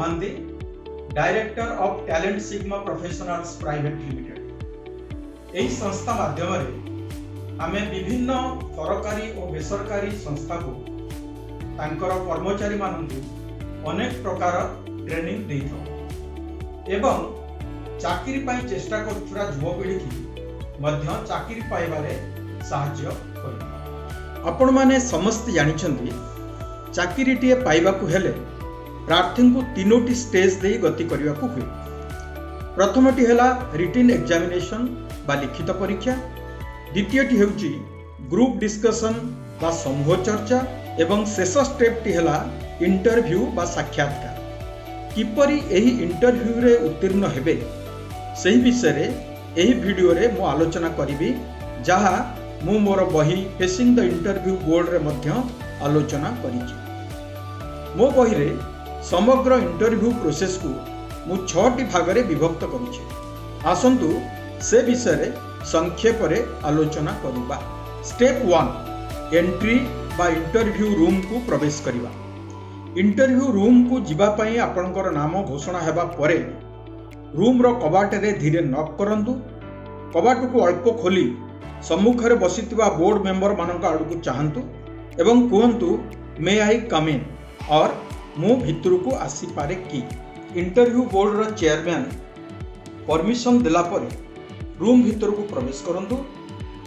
Mahanti, director of talent Sigma professionals private limited. यही संस्था माध्यम आमे विभिन्न सरकारी और बेसरकारी संस्था को तांकर कर्मचारी मानू अनेक प्रकार ट्रेनिंग दे एवं चाकरी पाई चेष्टा करुवा युवपीढ़ी की मध्य चाकरी पाइबारे साहाय्य कर। आपण माने समस्त जानिछंती चाकरीटीए पाइबाकू हेले प्रार्थी को तीनोटी स्टेज दे गति करने को हुए। प्रथमटी है रिटिन एग्जामिनेशन बा लिखित परीक्षा, द्वितीयटी हेउची ग्रुप डिस्कशन बा समूह चर्चा एवं शेष स्टेपटी है इंटरव्यू बा साक्षात्कार। किपरि एही इंटरव्यू रे उत्तीर्ण हेबे सही विषय रे एही वीडियो रे मो आलोचना करिबी, जहा मु मोर बही फेसिंग द इंटरव्यू बोर्ड रे मध्य आलोचना करिछि। मो बही रे समग्र इंटरव्यू प्रोसेस को मु 6टी भाग रे विभक्त करिछि। आसंतु से विषय रे संक्षेप रे आलोचना करिबा। स्टेप 1 एंट्री बा इंटरव्यू रूम को प्रवेश करिबा। इंटरव्यू रूम को जीवा पई आपनकर नाम घोषणा हेबा परे रूम रो कबाट रे धीरे नॉक करंतु। कबाट को अल्प खोली सम्मुख रे बसितबा बोर्ड मेंबर मानक आडू चाहंतु एवं कहंतु मे आई कम इन और मु भितर को आसी पारे कि। इंटरव्यू बोर्ड रो चेयरमैन परमिशन देला परे रूम भितर को प्रवेश करंतु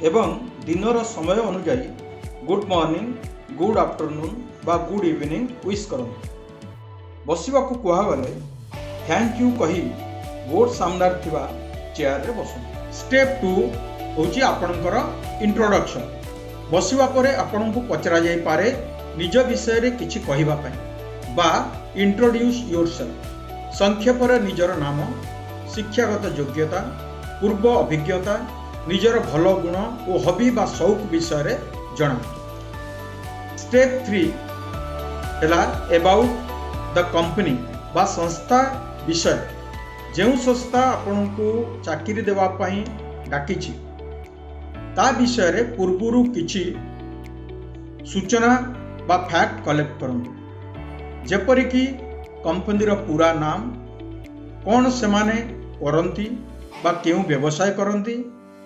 एवं दिनर समय अनुसार गुड मॉर्निंग, गुड आफ्टरनून बा गुड इवनिंग विश करंतु। बसिबा को कहा गले थैंक यू कही बोर्ड सामने थिबा चेयर रे बसंतु। स्टेप 2 होची आपनकर इंट्रोडक्शन। बसिबा परे आपन को पचरा जाई पारे निज विषय रे किछि कहिबा पई बा इंट्रोड्यूस योरसेल्फ। संक्षेप रे निजर नाम, शिक्षागत योग्यता, पूर्व अभिज्ञता, निजर भल गुण और हॉबी बा शौक विषय रे जणातु। स्टेप 3 हैला अबाउट द कंपनी बा संस्था विषय। जो संस्था आपन को चाकरी देवा पई डाकिछि ता विषय रे पूर्वरु किछि सूचना बा फैक्ट कलेक्ट करंतु। जेपरि कि कंपनी रो पूरा नाम, कौन से माने करंती बा केउ व्यवसाय करंती,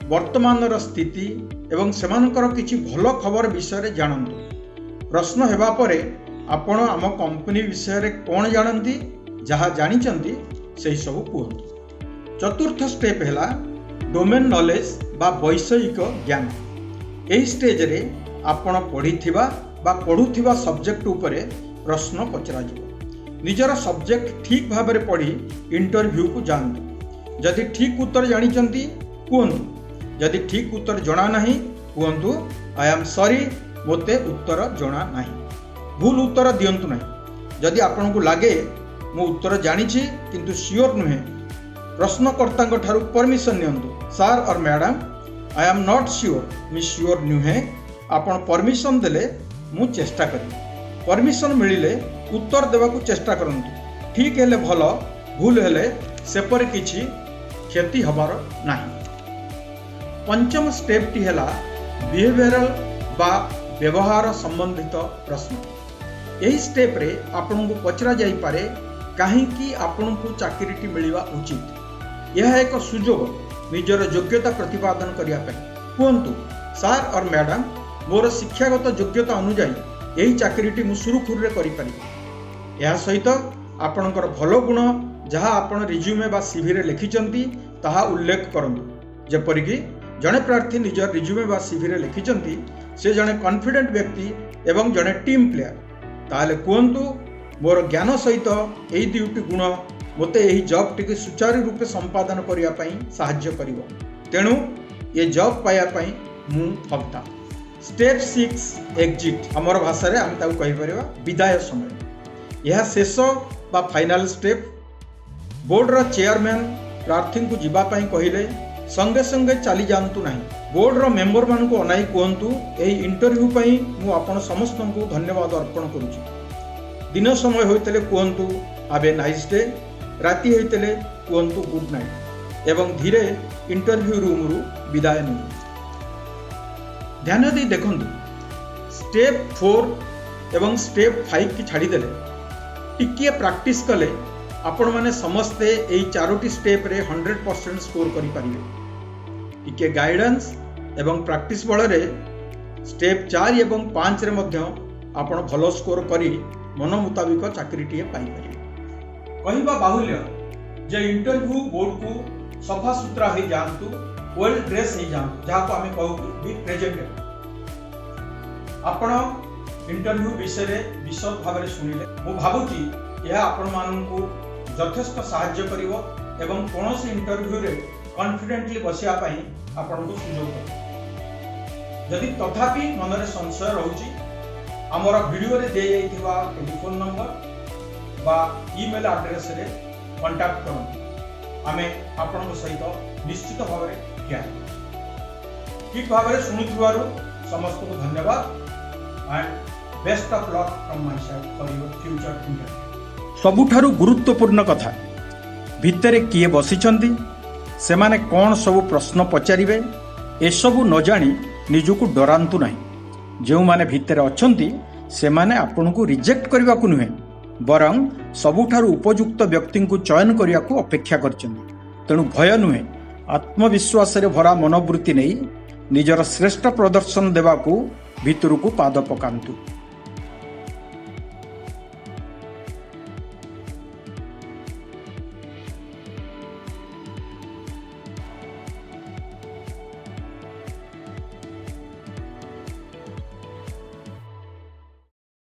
वर्तमान रो स्थिति एवं सेमानकर किछि भलो खबर विषय रे जानंतु। प्रश्न हेबा परे आपण आम कंपनी विषय रे कौन जानंती, जहा जानिचंती सही सब कहतु। चतुर्थ स्टेप हैला डोमेन नॉलेज बा वैषयिक ज्ञान। एही स्टेज रे आपण पढ़िथिबा बा पढ़ुथिबा सब्जेक्ट उपरे प्रश्न पचरा जिवो। निजर सब्जेक्ट ठीक भाव में पढ़ी इंटरव्यू को जानतु। जदि ठीक उत्तर जानिचंती कहतु, जदि ठीक उत्तर जणा नाही कहतु आई एम सॉरी मोते उत्तर जणा नाही। भूल उत्तर दियंतु नाही। जदि आपन को लागे मु उत्तर जानिछि किंतु श्योर नुहे, प्रश्नकर्ता ठारू परमिशन नियंतु। सर और madam I am not sure, me sure नुहे, आपन परमिशन देले मु चेष्टा करी। परमिशन मिलिले उत्तर देवा को चेष्टा करंतु। ठीक हेले भल, भूल हेले सेपर किछि क्षति हबार नाही। पंचम स्टेप टी हैला बिहेवियरल बा व्यवहार संबंधित प्रश्न। यही स्टेप रे आपन को पचरा जाई पारे कहीं आपन को चाकरीटी मिलवा उचित। यह एक सुजोग निजर योग्यता प्रतिपादन करिया पे। कहतु सर और मैडम मोर शिक्षागत योग्यता अनुसार यही चाकरीटी मु सुरुखुरे करि पारि। या सहित आपणकर भल गुण जहाँ आपण रिज्यूमे बा सीवी रे लिखिचंती ताहा उल्लेख करंतु। जेपरि कि जड़े प्रार्थी निजर रिज्यूमे बा सीवी रे लिखिचंती से जड़े कॉन्फिडेंट व्यक्ति एवं जड़े टीम प्लेयर, ताले कहतु मोर ज्ञान सहित यही दुईटी गुण मोते यही जॉब टी सुचारू रूपे संपादन करिया पई साहाय्य करिवो, तेणु ये जॉब पाया पई मु हकता। Step 6 exit. हमर भाषा रे हम ताऊ कहि परिबा विदाय समय। यह शेष बा फाइनल स्टेप। बोर्ड रो चेयरमैन प्रार्थी को जीवा पई कहिले संगे संगे चली जानतु नहीं। बोर्ड रो मेंबर मान को अनाई कहतु एही इंटरव्यू पई मु आपण समस्त को धन्यवाद अर्पण करूची। दिन समय होइतले कहतु हैव ए नाइस डे, राति होइतले कहतु गुड नाइट एवं धीरे इंटरव्यू रूम रु विदाय नि। ध्यान दे देखंतु स्टेप 4 एवं स्टेप 5 की छाड़ी देले टिकिए प्रैक्टिस कले आपण माने समस्ते एई चारोटी स्टेप रे 100% स्कोर करि परिबे। टिके गाइडेंस एवं प्रैक्टिस बल रे स्टेप 4 एवं 5 रे मध्य आपण भलो स्कोर करी मन मुताबिक चाकरीटीए पाई परिबे। कहिबा बाहुल्य जे इंटरव्यू बोर्ड को सफा सुतरा हो जातु, वेल ड्रेस हो जातु, जहाँ को आम कहू बी प्रेजेंटेबल। आपण इंटरव्यू विषय में विशद भाव में शुणिले मु भावुची यह आपण मानू यथेष्ट साहाय्य करिवो एवं कौन से इंटरव्यू रे कॉन्फिडेंटली बसिया पई आपण को सुयोग कर। यदि तथापि मन में संशय रहुची आमर वीडियो रे दे जाइथिबा टेलीफोन नंबर बा ईमेल एड्रेस रे कांटेक्ट करंतु। आमे आपण सहित निश्चित भाव में ज्ञान ठीक भाव में शुणुथिबारु समस्त को धन्यवाद and best of luck from my side for your future interview. सबुठारु गुरुत्वपूर्ण कथा भितरे किए बसिचंदी, सेमाने कौन सबु प्रश्न पचारिबे एसबु न जानी निजुकु डरांतु नहीं। जो माने भितरे अछंती सेमाने आपनकु रिजेक्ट करबा को नुहे, बरं सबुठारु उपयुक्त व्यक्ति को चयन करिया को अपेक्षा करचंदी। तेणु भय नुहे, आत्मविश्वास रे भरा मनोवृत्ति नहीं निजर श्रेष्ठ प्रदर्शन देवाकू भितरकू पाद पकांतु।